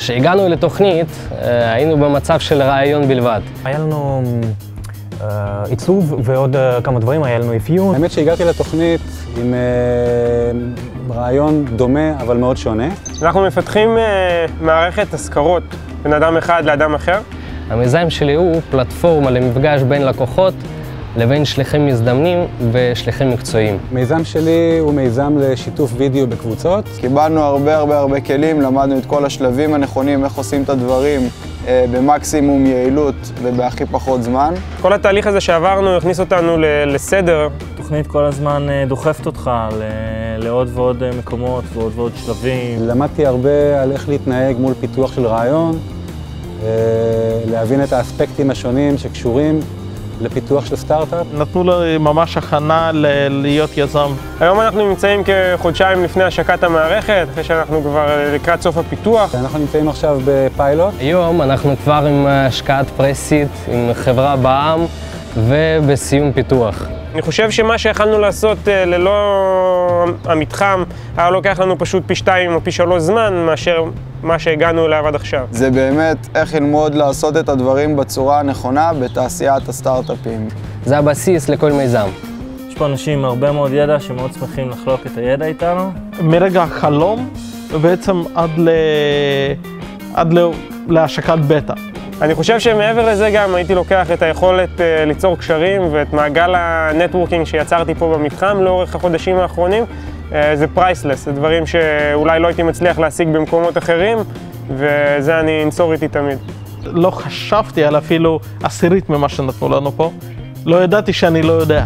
כשהגענו לתוכנית, היינו במצב של רעיון בלבד. היה לנו עיצוב ועוד כמה דברים, היה לנו אפיון. האמת שהגעתי לתוכנית עם רעיון דומה אבל מאוד שונה. אנחנו מפתחים מערכת תזכרות בין אדם אחד לאדם אחר. המיזם שלי הוא פלטפורמה למפגש בין לקוחות לבין שליחים מזדמנים ושליחים מקצועיים. המיזם שלי הוא מיזם לשיתוף וידאו בקבוצות. קיבלנו הרבה כלים, למדנו את כל השלבים הנכונים, איך עושים את הדברים במקסימום יעילות ובהכי פחות זמן. כל התהליך הזה שעברנו הכניס אותנו לסדר. התוכנית כל הזמן דוחפת אותך לעוד ועוד מקומות ועוד ועוד שלבים. למדתי הרבה על איך להתנהג מול פיתוח של רעיון, להבין את האספקטים השונים שקשורים לפיתוח של סטארט-אפ. נתנו לי ממש הכנה להיות יזם. היום אנחנו נמצאים כחודשיים לפני השקת המערכת, אחרי שאנחנו כבר לקראת סוף הפיתוח. אנחנו נמצאים עכשיו בפיילוט. היום אנחנו כבר עם השקעת פרסיט, עם חברה בע"מ ובסיום פיתוח. אני חושב שמה שיכלנו לעשות ללא המתחם היה לוקח לנו פשוט פי 2 או פי 3 זמן מאשר מה שהגענו אליו עד עכשיו. זה באמת איך ללמוד לעשות את הדברים בצורה הנכונה בתעשיית הסטארט-אפים. זה הבסיס לכל מיזם. יש פה אנשים עם הרבה מאוד ידע שמאוד שמחים לחלוק את הידע איתנו. מרגע החלום ובעצם עד להשקת בטא. אני חושב שמעבר לזה גם הייתי לוקח את היכולת ליצור קשרים ואת מעגל הנטוורקינג שיצרתי פה במתחם לאורך החודשים האחרונים. זה פרייסלס, זה דברים שאולי לא הייתי מצליח להשיג במקומות אחרים, וזה אני אנצור איתי תמיד. לא חשבתי על אפילו 10% ממה שנתנו לנו פה. לא ידעתי שאני לא יודע.